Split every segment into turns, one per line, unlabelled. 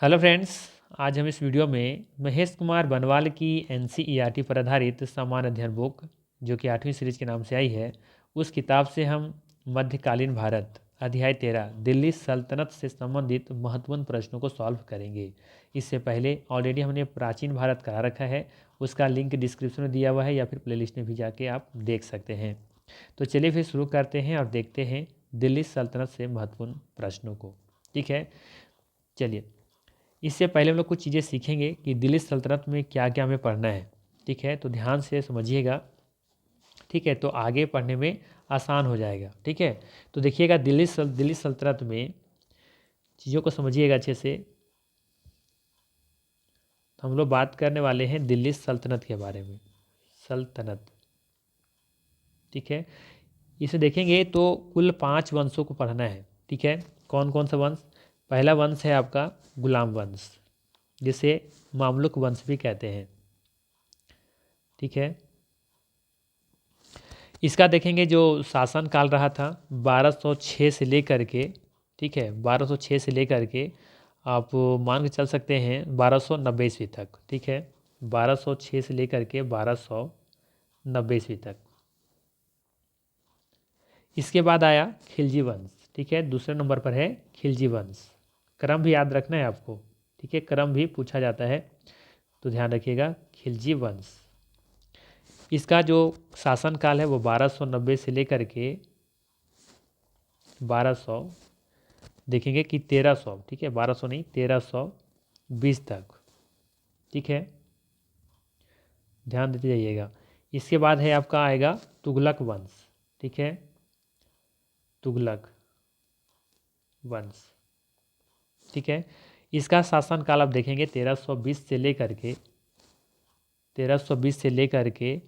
Hello friends. आज हम इस वीडियो में महेश कुमार बनवाल की एनसीईआरटी पर आधारित सामान्य अध्ययन बुक जो कि 8वीं सीरीज के नाम से आई है, उस किताब से हम मध्यकालीन भारत अध्याय 13 दिल्ली सल्तनत से संबंधित महत्वपूर्ण प्रश्नों को सॉल्व करेंगे। इससे पहले ऑलरेडी हमने प्राचीन भारत करा रखा है, उसका लिंक डिस्क्रिप्शन में दिया हुआ है या फिर प्लेलिस्ट में भी जाके आप देख सकते हैं। तो चलिए फिर शुरू करते हैं और देखते हैं दिल्ली सल्तनत से महत्वपूर्ण प्रश्नों को। ठीक है, चलिए। इससे पहले हम लोग कुछ चीज़ें सीखेंगे कि दिल्ली सल्तनत में क्या क्या हमें पढ़ना है। ठीक है, तो ध्यान से समझिएगा। ठीक है, तो आगे पढ़ने में आसान हो जाएगा। ठीक है, तो देखिएगा दिल्ली सल्तनत में चीज़ों को समझिएगा अच्छे से। तो हम लोग बात करने वाले हैं दिल्ली सल्तनत के बारे में। सल्तनत, ठीक है। इसे देखेंगे तो कुल 5 वंशों को पढ़ना है। ठीक है, कौन कौन सा वंश? पहला वंश है आपका गुलाम वंश, जिसे मामलुक वंश भी कहते हैं। ठीक है, इसका देखेंगे जो शासन काल रहा था 1206 से लेकर के, ठीक है, 1206 से लेकर के आप मान के चल सकते हैं 1290 ईस्वी तक। ठीक है, 1206 से लेकर के 1290 ईस्वी तक। इसके बाद आया खिलजी वंश। ठीक है, दूसरे नंबर पर है खिलजी वंश। क्रम भी याद रखना है आपको। ठीक है, क्रम भी पूछा जाता है तो ध्यान रखिएगा। खिलजी वंश, इसका जो शासनकाल है वो 1290 से लेकर के 1200 देखेंगे कि 1300, ठीक है, 1200 नहीं 1320 तक। ठीक है, ध्यान देते जाइएगा। इसके बाद है आपका आएगा तुगलक वंश। ठीक है, तुगलक वंश। ठीक है, इसका शासनकाल आप देखेंगे 1320 से लेकर के 1320 से लेकर के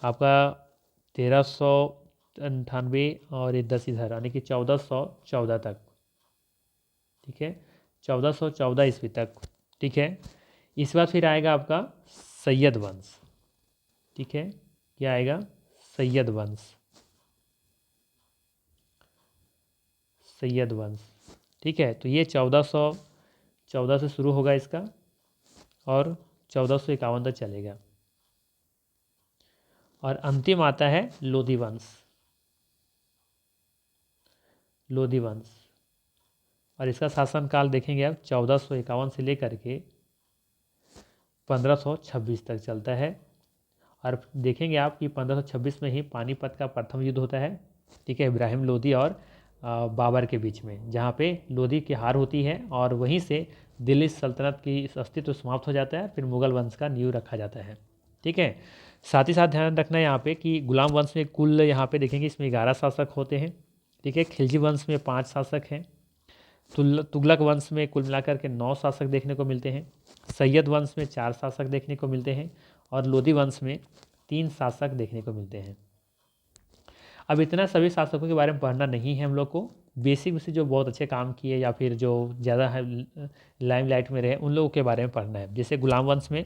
आपका 1398 और ये 10 इधर यानी कि 1414 तक। ठीक है, 1414 ईस्वी तक। ठीक है, इसके बाद फिर आएगा आपका सैयद वंश। ठीक है, क्या आएगा? सैयद वंश। सैयद वंश, ठीक है, तो ये 1414 से शुरू होगा इसका और 1451 तक चलेगा। और अंतिम आता है लोधी वंश। लोधी वंश, और इसका शासनकाल देखेंगे आप 1451 से लेकर के 1526 तक चलता है। और देखेंगे आप कि 1526 में ही पानीपत का प्रथम युद्ध होता है। ठीक है, इब्राहिम लोदी और बाबर के बीच में, जहाँ पे लोदी की हार होती है और वहीं से दिल्ली सल्तनत की अस्तित्व समाप्त हो जाता है। फिर मुगल वंश का नींव रखा जाता है। ठीक है, साथ ही साथ ध्यान रखना है यहाँ पे कि गुलाम वंश में कुल यहाँ पे देखेंगे इसमें 11 शासक होते हैं। ठीक है, खिलजी वंश में 5 शासक हैं। तुगलक वंश में कुल मिलाकर के 9 शासक देखने को मिलते हैं। सैयद वंश में 4 शासक देखने को मिलते हैं और लोधी वंश में 3 शासक देखने को मिलते हैं। अब इतना सभी शासकों के बारे में पढ़ना नहीं है हम लोग को। बेसिक से जो बहुत अच्छे काम किए या फिर जो ज़्यादा लाइमलाइट में रहे उन लोगों के बारे में पढ़ना है। जैसे गुलाम वंश में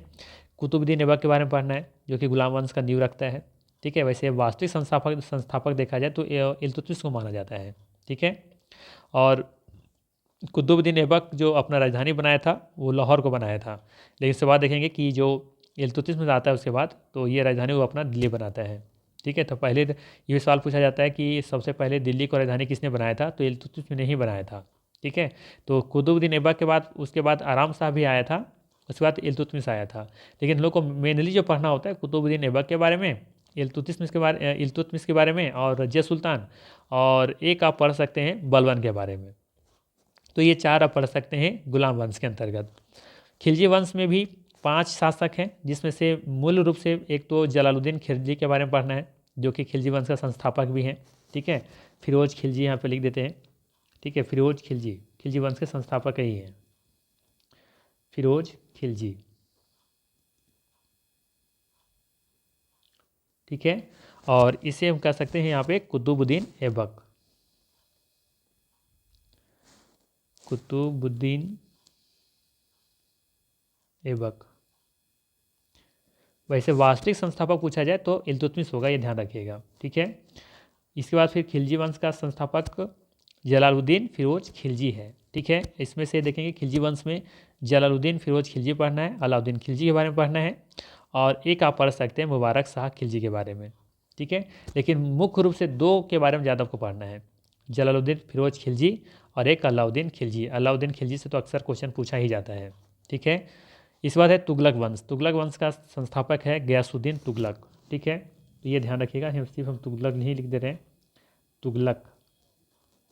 कुतुबुद्दीन ऐबक के बारे में पढ़ना है, जो कि गुलाम वंश का नींव रखता है। ठीक है, वैसे वास्तविक संस्थापक देखा जाए तो इल्तुतमिश को माना जाता है। ठीक है, और कुतुबुद्दीन ऐबक जो अपना राजधानी बनाया था वो लाहौर को बनाया था, लेकिन उसके बाद देखेंगे कि जो इल्तुतमिश में आता है उसके बाद तो ये राजधानी वो अपना दिल्ली बनाता है। ठीक है, तो पहले ये सवाल पूछा जाता है कि सबसे पहले दिल्ली को राजधानी किसने बनाया था, तो इल्तुतमिश ने ही बनाया था। ठीक है, तो कुतुबुद्दीन ऐबक के बाद उसके बाद आराम शाह भी आया था, उसके बाद इल्तुतमिश आया था। लेकिन हम लोग को मेनली जो पढ़ना होता है कुतुबुद्दीन ऐबक के बारे में, इल्तुतमिश के बारे में और रजिया सुल्तान, और एक आप पढ़ सकते हैं बलबन के बारे में। तो ये 4 आप पढ़ सकते हैं गुलाम वंश के अंतर्गत। खिलजी वंश में भी 5 शासक हैं, जिसमें से मूल रूप से एक तो जलालुद्दीन खिलजी के बारे में पढ़ना है, जो कि खिलजी वंश का संस्थापक भी हैं। ठीक है, फिरोज खिलजी यहाँ पे लिख देते हैं। ठीक है, फिरोज खिलजी खिलजी वंश के संस्थापक ही हैं, फिरोज खिलजी। ठीक है, और इसे हम कह सकते हैं यहाँ पे कुतुबुद्दीन ऐबक। कुतुबुद्दीन ऐबक। वैसे वास्तविक संस्थापक पूछा जाए तो इल्तुतमिश होगा, ये ध्यान रखिएगा। ठीक है, इसके बाद फिर खिलजी वंश का संस्थापक जलालुद्दीन फिरोज खिलजी है। ठीक है, इसमें से देखेंगे खिलजी वंश में जलालुद्दीन फिरोज खिलजी पढ़ना है, अलाउद्दीन खिलजी के बारे में पढ़ना है, और एक आप पढ़ सकते हैं मुबारक शाह खिलजी के बारे में। ठीक है, लेकिन मुख्य रूप से दो के बारे में ज़्यादा आपको पढ़ना है, जलालुद्दीन फिरोज खिलजी और एक अलाउद्दीन खिलजी। अलाउद्दीन खिलजी से तो अक्सर क्वेश्चन पूछा ही जाता है। ठीक है, इस बात है तुगलक वंश। तुगलक वंश का संस्थापक है गयासुद्दीन तुगलक। ठीक है, तो ये ध्यान रखिएगा, सिर्फ हम तुगलक नहीं लिख दे रहे हैं, तुगलक।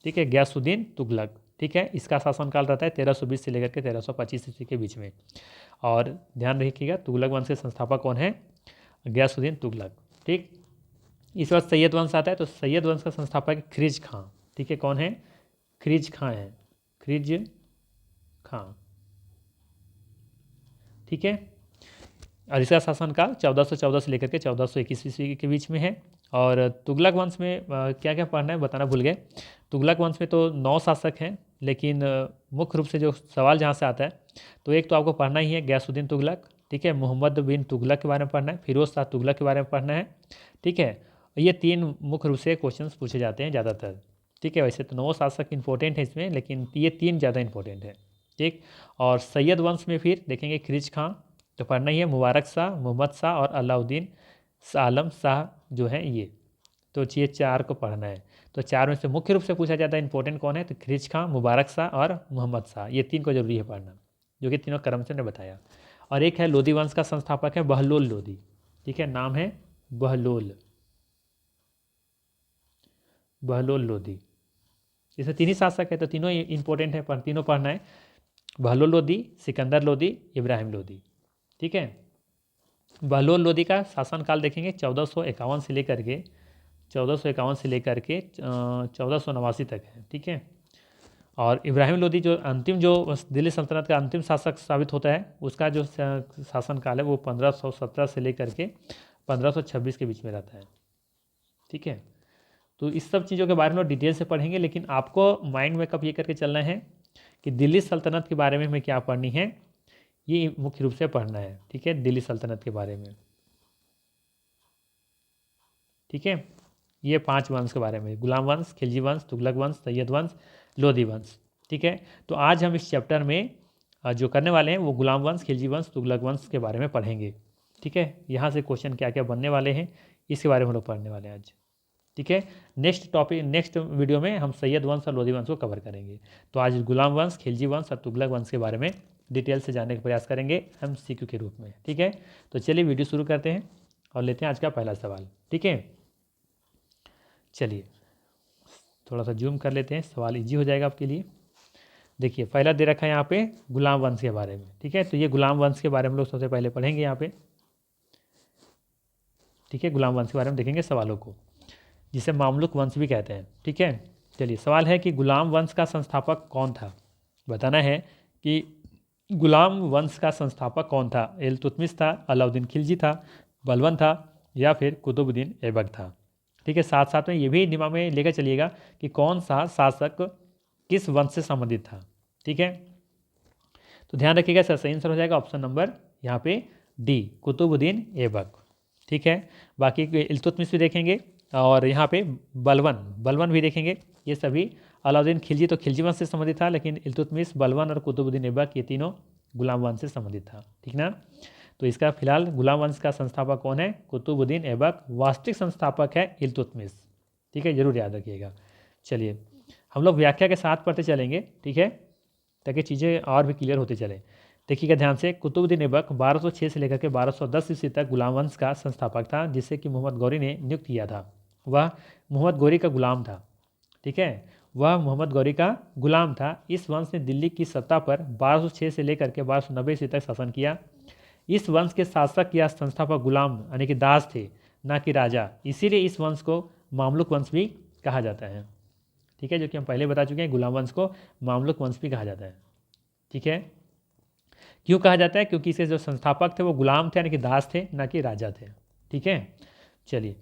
ठीक है, गयासुद्दीन तुगलक। ठीक है, इसका शासनकाल रहता है 1320 से लेकर के 1325 ईस्वी के बीच में। और ध्यान रखिएगा तुगलक वंश के संस्थापक कौन है, गयासुद्दीन तुगलक। ठीक, इस बार सैयद वंश आता है, तो सैयद वंश का संस्थापक है खिरिज खां। ठीक है, कौन है, खिरिज खां है, खिरिज खां। ठीक है, और इसका शासनकाल 1414 से लेकर के 1421 ईस्वी के बीच में है। और तुगलक वंश में क्या क्या पढ़ना है बताना भूल गए। तुगलक वंश में तो 9 शासक हैं, लेकिन मुख्य रूप से जो सवाल जहाँ से आता है, तो एक तो आपको पढ़ना ही है गयासुद्दीन तुगलक। ठीक है, मोहम्मद बिन तुगलक के बारे में पढ़ना है, फिरोज शाह तुगलक के बारे में पढ़ना है। ठीक है, ये 3 मुख्य रूप से क्वेश्चन पूछे जाते हैं ज़्यादातर। ठीक है, वैसे तो 9 शासक इंपॉर्टेंट है इसमें, लेकिन ये 3 ज़्यादा इंपॉर्टेंट है। ठीक, और सैयद वंश में फिर देखेंगे खिरिज खां, तो पढ़ना ही है मुबारक शाह, मोहम्मद शाह और अलाउद्दीन आलम शाह जो है ये, तो ये 4 को पढ़ना है। तो 4 में से मुख्य रूप से पूछा जाता है इंपॉर्टेंट कौन है, तो खिरिज खां, मुबारक शाह और मोहम्मद शाह, ये 3 को जरूरी है पढ़ना, जो कि तीनों क्रम से ने बताया। और एक है लोधी वंश का संस्थापक है बहलोल लोधी। ठीक है, नाम है बहलोल, बहलोल लोधी। इसमें 3 ही शासक है, तो तीनों इंपॉर्टेंट है, पर तीनों पढ़ना है, बहलोल लोधी, सिकंदर लोधी, इब्राहिम लोधी। ठीक है, बहलोल लोधी का शासनकाल देखेंगे 1451 से लेकर के 1451 से लेकर के 1489 तक है। ठीक है, और इब्राहिम लोधी जो अंतिम, जो दिल्ली सल्तनत का अंतिम शासक साबित होता है, उसका जो शासनकाल है वो 1517 से लेकर के 1526 के बीच में रहता है। ठीक है, तो इस सब चीज़ों के बारे में डिटेल से पढ़ेंगे, लेकिन आपको माइंड में कब ये करके चलना है कि दिल्ली सल्तनत के बारे में हमें क्या पढ़नी है, ये मुख्य रूप से पढ़ना है। ठीक है, दिल्ली सल्तनत के बारे में। ठीक है, ये 5 वंश के बारे में, गुलाम वंश, खिलजी वंश, तुगलक वंश, सैयद वंश, लोधी वंश। ठीक है, तो आज हम इस चैप्टर में जो करने वाले हैं वो गुलाम वंश, खिलजी वंश, तुगलक वंश के बारे में पढ़ेंगे। ठीक है, यहाँ से क्वेश्चन क्या क्या बनने वाले हैं इसके बारे में हम लोग पढ़ने वाले हैं आज। ठीक है, नेक्स्ट वीडियो में हम सैयद वंश और लोधी वंश को कवर करेंगे। तो आज गुलाम वंश, खिलजी वंश और तुगलक वंश के बारे में डिटेल से जानने का प्रयास करेंगे हम MCQ के रूप में। ठीक है, तो चलिए वीडियो शुरू करते हैं और लेते हैं आज का पहला सवाल। ठीक है, चलिए थोड़ा सा जूम कर लेते हैं, सवाल इजी हो जाएगा आपके लिए। देखिए पहला दे रखा है यहाँ पे गुलाम वंश के बारे में। ठीक है, तो ये गुलाम वंश के बारे में लोग सबसे पहले पढ़ेंगे यहाँ पे। ठीक है, गुलाम वंश के बारे में देखेंगे सवालों को, जिसे मामलुक वंश भी कहते हैं। ठीक है, चलिए सवाल है कि गुलाम वंश का संस्थापक कौन था। बताना है कि गुलाम वंश का संस्थापक कौन था, इल्तुतमिश था, अलाउद्दीन खिलजी था, बलबन था, या फिर कुतुबुद्दीन ऐबक था। ठीक है, साथ साथ में ये भी दिमाग में लेकर चलिएगा कि कौन सा शासक किस वंश से संबंधित था। ठीक है, तो ध्यान रखिएगा, सही आंसर हो जाएगा ऑप्शन नंबर यहाँ पे डी, कुतुबुद्दीन ऐबक। ठीक है, बाकी इल्तुतमिश भी देखेंगे और यहाँ पे बलबन भी देखेंगे। ये सभी, अलाउद्दीन खिलजी तो खिलजी वंश से संबंधित था, लेकिन इल्तुतमिश, बलबन और कुतुबुद्दीन ऐबक ये तीनों गुलाम वंश से संबंधित था। ठीक ना, तो इसका फिलहाल गुलाम वंश का संस्थापक कौन है, कुतुबुद्दीन ऐबक। वास्तविक संस्थापक है इल्तुतमिश। ठीक है, जरूर याद रखिएगा। चलिए हम लोग व्याख्या के साथ पढ़ते चलेंगे। ठीक है, ताकि चीज़ें और भी क्लियर होते चले। देखिएगा ध्यान से, कुतुबुद्दीन ऐबक 1206 से लेकर के 1210 ईस्वी तक गुलाम वंश का संस्थापक था, जिसे कि मोहम्मद गौरी ने नियुक्त किया था। वह मोहम्मद गौरी का गुलाम था। ठीक है, वह मोहम्मद गौरी का गुलाम था। इस वंश ने दिल्ली की सत्ता पर 1206 से लेकर के 1290 ईस्वी तक शासन किया। इस वंश के शासक या संस्थापक गुलाम यानी कि दास थे, ना कि राजा। इसीलिए इस वंश को मामलुक वंश भी कहा जाता है। ठीक है, जो कि हम पहले बता चुके हैं, गुलाम वंश को मामलुक वंश भी कहा जाता है। ठीक है, क्यों कहा जाता है, क्योंकि इसके जो संस्थापक थे वो गुलाम थे यानी कि दास थे, ना कि राजा थे। ठीक है, चलिए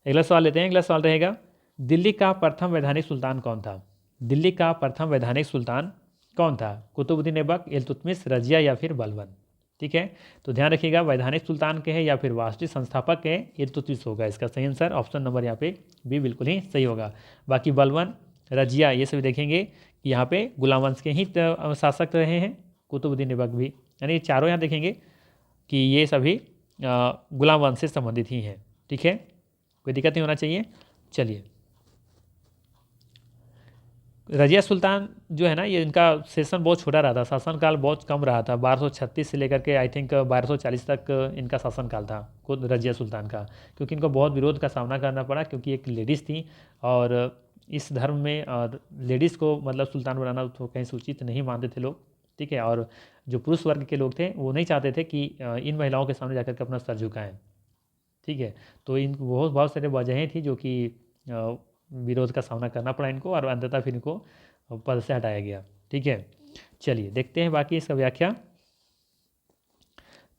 अगला सवाल लेते हैं। अगला सवाल रहेगा, दिल्ली का प्रथम वैधानिक सुल्तान कौन था। दिल्ली का प्रथम वैधानिक सुल्तान कौन था, कुतुबुद्दीन ऐबक, इल्तुतमिश, रजिया या फिर बलबन। ठीक है, तो ध्यान रखिएगा, वैधानिक सुल्तान के हैं या फिर वास्तविक संस्थापक के, इल्तुतमिश होगा इसका सही आंसर। ऑप्शन नंबर यहाँ पे बी बिल्कुल ही सही होगा। बाकी बलबन रजिया, ये सभी देखेंगे कि यहाँ पे गुलाम वंश के ही शासक रहे हैं। कुतुबुद्दीन ऐबक भी, यानी चारों यहाँ देखेंगे कि ये सभी गुलाम वंश से संबंधित ही हैं। ठीक है, कोई दिक्कत नहीं होना चाहिए। चलिए, रजिया सुल्तान जो है ना, ये इनका सेशन बहुत छोटा रहा था, शासनकाल बहुत कम रहा था। 1236 से लेकर के आई थिंक 1240 तक इनका शासनकाल था खुद रजिया सुल्तान का, क्योंकि इनको बहुत विरोध का सामना करना पड़ा, क्योंकि एक लेडीज़ थी और इस धर्म में लेडीज़ को मतलब सुल्तान बनाना तो कहीं सूचित नहीं मानते थे लोग। ठीक है, और जो पुरुष वर्ग के लोग थे वो नहीं चाहते थे कि इन महिलाओं के सामने जाकर के अपना सर झुकाएं। ठीक है, तो इन बहुत बहुत सारे वजहें थी जो कि विरोध का सामना करना पड़ा इनको, और अंततः फिर इनको पद से हटाया गया। ठीक है, चलिए देखते हैं बाकी इसका व्याख्या।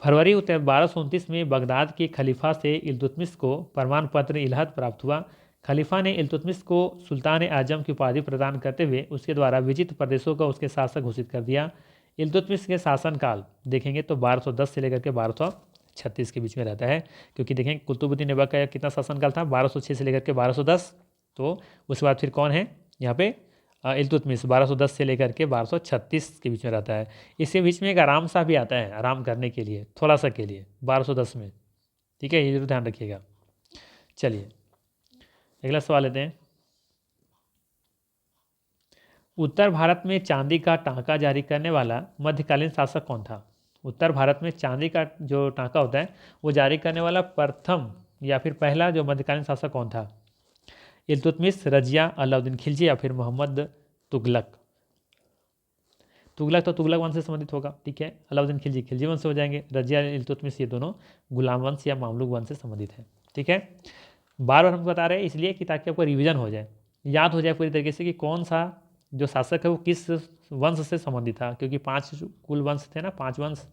फरवरी 1229 में बगदाद के खलीफा से इल्तुतमिश को प्रमाण पत्र इलहद प्राप्त हुआ। खलीफा ने इल्तुतमिश को सुल्तान आजम की उपाधि प्रदान करते हुए उसके द्वारा विजित प्रदेशों का उसके शासक घोषित कर दिया। इल्तुतमिश के शासनकाल देखेंगे तो 1210 से लेकर के 1236 के बीच में रहता है, क्योंकि देखें कुतुबुद्दीन ऐबक का कितना शासनकाल था, 1206 से लेकर के 1210। तो उसके बाद फिर कौन है यहाँ पे, इल्तुतमिश 1210 से लेकर के 1236 के बीच में रहता है। इसके बीच में एक आराम सा भी आता है, आराम करने के लिए थोड़ा सा के लिए 1210 में। ठीक है, ये जरूर ध्यान रखिएगा। चलिए अगला सवाल लेते हैं। उत्तर भारत में चांदी का टांका जारी करने वाला मध्यकालीन शासक कौन था? उत्तर भारत में चांदी का जो टांका होता है वो जारी करने वाला प्रथम या फिर पहला जो मध्यकालीन शासक कौन था? इल्तुतमिश, रजिया, अलाउद्दीन खिलजी या फिर मोहम्मद तुगलक? तुगलक तो तुगलक वंश से संबंधित होगा। ठीक है, अलाउद्दीन खिलजी खिलजी वंश से हो जाएंगे। रजिया, इल्तुतमिश ये दोनों गुलाम वंश या मामलुक वंश से संबंधित है। ठीक है, बार बार हम बता रहे हैं इसलिए कि ताकि आपको रिवीजन हो जाए, याद हो जाए पूरी तरीके से कि कौन सा जो शासक है वो किस वंश से संबंधित था, क्योंकि 5 कुल वंश थे ना, 5 वंश।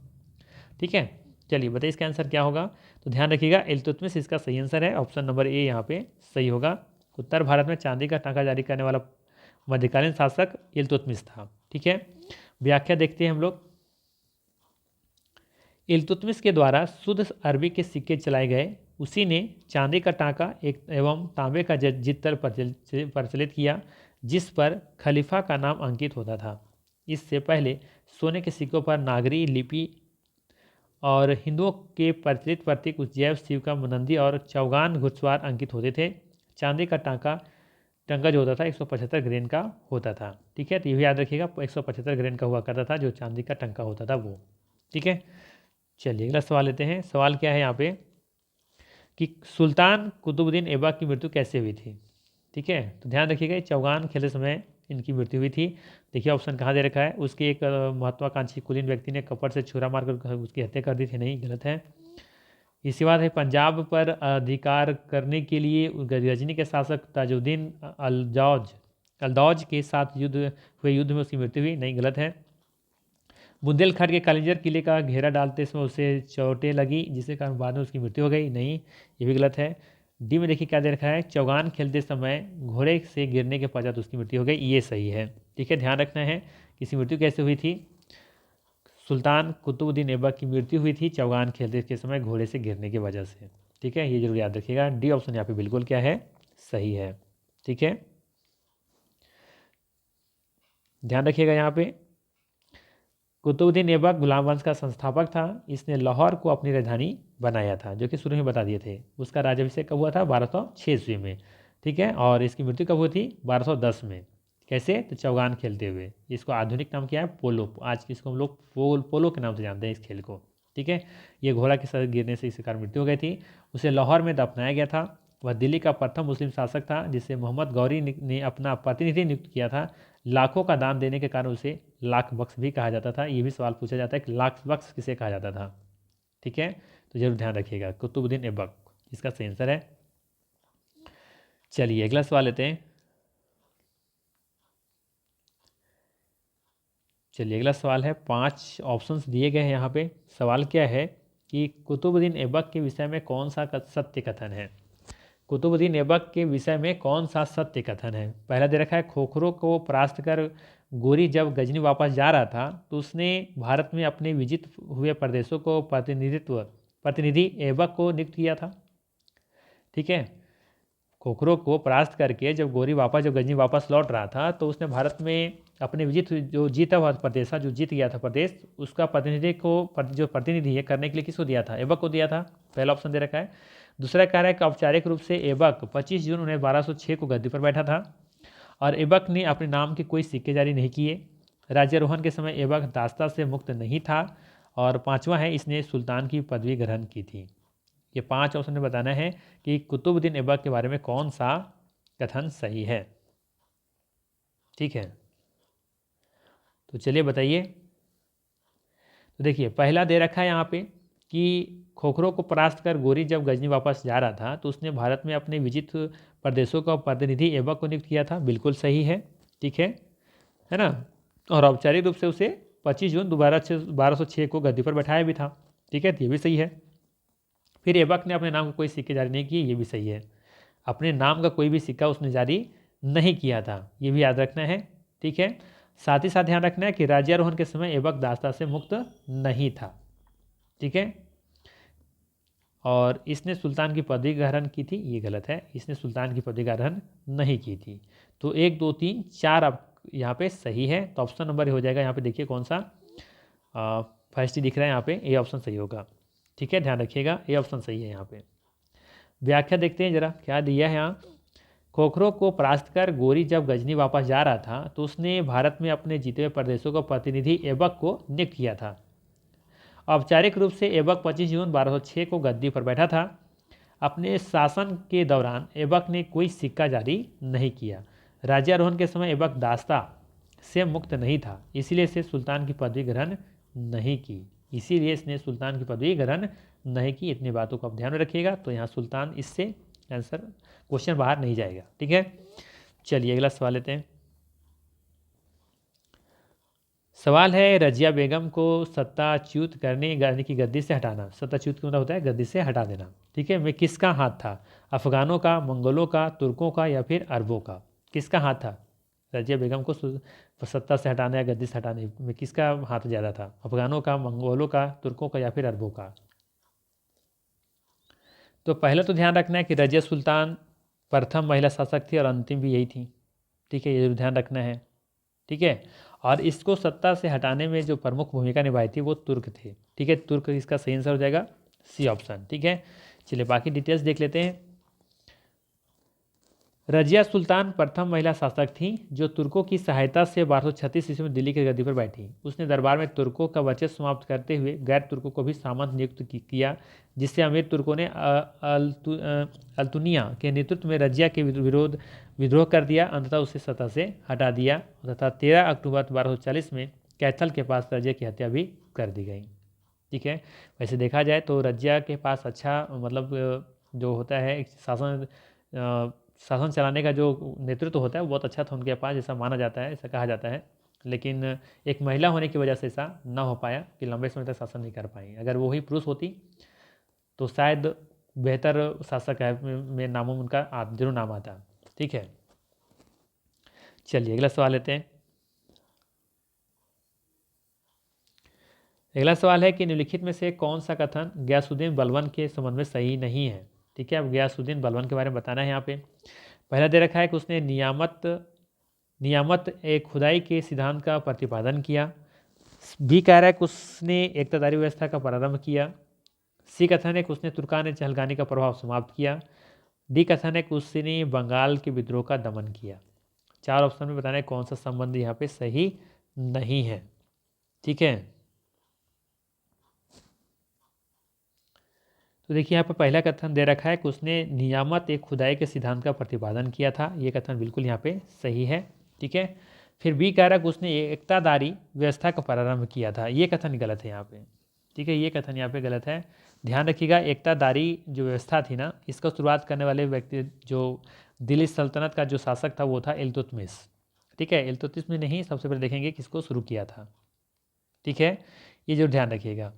ठीक है, चलिए बताइए इसका आंसर क्या होगा। तो ध्यान रखिएगा, इल्तुतमिश इसका सही आंसर है, ऑप्शन नंबर ए यहाँ पे सही होगा। उत्तर भारत में चांदी का टांका जारी करने वाला मध्यकालीन शासक इल्तुतमिश था। ठीक है, व्याख्या देखते हैं हम लोग। इल्तुतमिश के द्वारा शुद्ध अरबी के सिक्के चलाए गए। उसी ने चांदी का टांका एक एवं तांबे का जित्तल प्रचलित किया, जिस पर खलीफा का नाम अंकित होता था। इससे पहले सोने के सिक्कों पर नागरी लिपि और हिंदुओं के प्रचलित प्रतीक उज्जैव, शिव का मनंदी और चौगान घुड़सवार अंकित होते थे। चांदी का टांका जो होता था 175 ग्रेन का होता था। ठीक है, तो ये भी याद रखिएगा, 175 ग्रेन का हुआ करता था जो चांदी का टंका होता था वो। ठीक है, चलिए अगला सवाल लेते हैं। सवाल क्या है यहाँ पे कि सुल्तान कुतुबुद्दीन ऐबक की मृत्यु कैसे हुई थी? ठीक है, तो ध्यान रखिएगा, चौगान खेलते समय इनकी मृत्यु हुई थी। देखिए ऑप्शन कहाँ दे रखा है, उसके एक महत्वाकांक्षी कुलीन व्यक्ति ने कपड़ से छुरा मारकर उसकी हत्या कर दी थी। नहीं, गलत है। इसके बाद है पंजाब पर अधिकार करने के लिए गजनी के शासक ताजुद्दीन अल्दौज के साथ युद्ध में उसकी मृत्यु हुई। नहीं, गलत है। बुंदेलखंड के कालिंजर किले का घेरा डालते समय उसे चोटें लगी, जिसके कारण बाद में उसकी मृत्यु हो गई। नहीं, ये भी गलत है। डी में देखिए क्या दे रखा है, चौगान खेलते समय घोड़े से गिरने के पश्चात उसकी मृत्यु हो गई। ये सही है। ठीक है, ध्यान रखना है कि इसकी मृत्यु कैसे हुई थी। सुल्तान कुतुबुद्दीन ऐबक की मृत्यु हुई थी चौगान खेलते के समय घोड़े से गिरने की वजह से। ठीक है, ये जरूर याद रखिएगा। डी ऑप्शन यहाँ पे बिल्कुल क्या है, सही है। ठीक है, ध्यान रखिएगा यहाँ पे कुतुबुद्दीन ऐबक गुलाम वंश का संस्थापक था। इसने लाहौर को अपनी राजधानी बनाया था, जो कि शुरू में बता दिए थे। उसका राज्याभिषेक कब हुआ था? 1206 ईस्वी में। ठीक है, और इसकी मृत्यु कब हुई थी? 1210 में। कैसे? तो चौगान खेलते हुए। इसको आधुनिक नाम क्या है? पोलो। आज इसको हम लोग पोलो के नाम से जानते हैं इस खेल को। ठीक है, ये घोड़ा के साथ गिरने से इसके कारण मृत्यु हो गई थी। उसे लाहौर में दफनाया गया था। वह दिल्ली का प्रथम मुस्लिम शासक था जिसे मोहम्मद गौरी ने अपना प्रतिनिधि नियुक्त किया था। लाखों का दान देने के कारण उसे लाख बख्श भी कहा जाता था। ये भी सवाल पूछा जाता है कि लाख बख्श किसे कहा जाता था। ठीक है, तो जरूर ध्यान रखिएगा, कुतुबुद्दीन ऐबक इसका सही आंसर है। चलिए अगला सवाल लेते हैं। चलिए अगला सवाल है, 5 ऑप्शंस दिए गए हैं यहाँ पे। सवाल क्या है कि कुतुबुद्दीन ऐबक के विषय में कौन सा सत्य कथन है? कुतुबुद्दीन ऐबक के विषय में कौन सा सत्य कथन है? पहला दे रखा है, खोखरों को परास्त कर गोरी जब गजनी वापस जा रहा था तो उसने भारत में अपने विजित हुए प्रदेशों को प्रतिनिधि ऐबक को नियुक्त किया था। ठीक है, खोखरो को परास्त करके जब गजनी वापस लौट रहा था तो उसने भारत में अपने जो जीता हुआ प्रदेश था, जो जीत गया था प्रदेश, उसका जो प्रतिनिधि है करने के लिए किसको दिया था? ऐबक को दिया था। पहला ऑप्शन दे रखा है। दूसरा कह रहा है कि औपचारिक रूप से ऐबक 25 जून 1206 को गद्दी पर बैठा था और ऐबक ने अपने नाम के कोई सिक्के जारी नहीं किए। राज्यारोहण के समय ऐबक दास्ता से मुक्त नहीं था। और पांचवा है, इसने सुल्तान की पदवी ग्रहण की थी। ये 5 ऑप्शन में बताना है कि कुतुबुद्दीन ऐबक के बारे में कौन सा कथन सही है। ठीक है, तो चलिए बताइए। तो देखिए, पहला दे रखा है यहाँ पे कि खोखरो को परास्त कर गोरी जब गजनी वापस जा रहा था तो उसने भारत में अपने विजित प्रदेशों का प्रतिनिधि ऐबक को नियुक्त किया था। बिल्कुल सही है। ठीक है ना। और औपचारिक रूप से उसे 25 जून 1206 को गद्दी पर बैठाया भी था। ठीक है, तो ये भी सही है। फिर ऐबक ने अपने नाम का कोई सिक्के जारी नहीं किए, ये भी सही है। अपने नाम का कोई भी सिक्का उसने जारी नहीं किया था, ये भी याद रखना है। ठीक है, साथ ही साथ ध्यान रखना है कि राज्यारोहण के समय ऐबक दास्ता से मुक्त नहीं था। ठीक है, और इसने सुल्तान की पदवी ग्रहण की थी, ये गलत है। इसने सुल्तान की पदवी ग्रहण नहीं की थी। तो 1 2 3 4 अब यहाँ पे सही है। तो ऑप्शन नंबर हो जाएगा यहाँ पे, देखिए कौन सा फर्स्ट ही दिख रहा है यहाँ पे, ए ऑप्शन सही होगा। ठीक है, ध्यान रखिएगा, ए ऑप्शन सही है यहाँ पे। व्याख्या देखते हैं जरा, क्या दिया है यहाँ। खोखरो को परास्त कर गोरी जब गजनी वापस जा रहा था तो उसने भारत में अपने जीते हुए प्रदेशों का प्रतिनिधि ऐबक को नियुक्त किया था। औपचारिक रूप से ऐबक 25 जून 1206 को गद्दी पर बैठा था। अपने शासन के दौरान ऐबक ने कोई सिक्का जारी नहीं किया। राज्यारोहण के समय ऐबक दास्ता से मुक्त नहीं था, इसीलिए इसे सुल्तान की पदवी ग्रहण नहीं की। इसीलिए इसने सुल्तान की पदवी ग्रहण नहीं की। इतनी बातों को आप ध्यान में रखिएगा। तो यहाँ सुल्तान, इससे आंसर क्वेश्चन बाहर नहीं जाएगा। ठीक है, चलिए अगला सवाल लेते हैं। सवाल है, रजिया बेगम को सत्ताच्युत करने यानी कि गद्दी से हटाना। सत्ताच्युत क्यों होता है? गद्दी से हटा देना। ठीक है, में किसका हाथ था? अफगानों का, मंगोलों का, तुर्कों का या फिर अरबों का? किसका हाथ था रजिया बेगम को सत्ता से हटाने या गद्दी से हटाने में? किसका हाथ ज़्यादा था? अफगानों का, मंगोलों का, तुर्कों का या फिर अरबों का? तो पहले तो ध्यान रखना है कि रजिया सुल्तान प्रथम महिला शासक थी और अंतिम भी यही थी। ठीक है, ये जरूर ध्यान रखना है। ठीक है, और इसको सत्ता से हटाने में जो प्रमुख भूमिका निभाई थी वो तुर्क थे। ठीक है, तुर्क इसका सही आंसर हो जाएगा, सी ऑप्शन। ठीक है, चलिए बाकी डिटेल्स देख लेते हैं। रजिया सुल्तान प्रथम महिला शासक थी जो तुर्कों की सहायता से 1236 ईस्वी में दिल्ली की गद्दी पर बैठी। उसने दरबार में तुर्कों का वर्चस्व समाप्त करते हुए गैर तुर्कों को भी सामंत नियुक्त किया, जिससे अमीर तुर्कों ने अल्तुनिया के नेतृत्व में रजिया के विद्रोह कर दिया। अंततः उसे सत्ता से हटा दिया तथा 13 अक्टूबर 1240 में कैथल के पास रजिया की हत्या भी कर दी गई। ठीक है, वैसे देखा जाए तो रजिया के पास अच्छा मतलब जो होता है शासन चलाने का जो नेतृत्व होता है वो बहुत अच्छा था उनके पास, ऐसा माना जाता है, ऐसा कहा जाता है। लेकिन एक महिला होने की वजह से ऐसा ना हो पाया कि लंबे समय तक शासन नहीं कर पाई। अगर वो ही पुरुष होती तो शायद बेहतर शासक है में नामों में उनका जरूर नाम आता। ठीक है, चलिए अगला सवाल लेते हैं। अगला सवाल है कि निम्नलिखित में से कौन सा कथन गयासुद्दीन बलबन के संबंध में सही नहीं है। ठीक है, अब गयासुद्दीन बलबन के बारे में बताना है यहाँ पे। पहला दे रखा है कि उसने नियामत एक खुदाई के सिद्धांत का प्रतिपादन किया। बी कह रहा है कि उसने एकतादारी व्यवस्था का प्रारंभ किया। सी कथन है कि उसने तुर्कान चहलगानी का प्रभाव समाप्त किया। डी कथन है कि उसने बंगाल के विद्रोह का दमन किया। 4 ऑप्शन में बताना है कौन सा संबंध यहाँ पे सही नहीं है। ठीक है, तो देखिए यहाँ पर पहला कथन दे रखा है कि उसने नियामत एक खुदाई के सिद्धांत का प्रतिपादन किया था। ये कथन बिल्कुल यहाँ पे सही है। ठीक है, फिर बी कह रहा है कि उसने एकतादारी व्यवस्था का प्रारंभ किया था। ये कथन गलत है यहाँ पे। ठीक है, ये कथन यहाँ पे गलत है। ध्यान रखिएगा, एकतादारी जो व्यवस्था थी ना, इसका शुरुआत करने वाले व्यक्ति जो दिल्ली सल्तनत का जो शासक था वो था इल्तुतमिश। ठीक है, इल्तुतमिश में नहीं, सबसे पहले देखेंगे किसको शुरू किया था। ठीक है, ये जो ध्यान रखिएगा।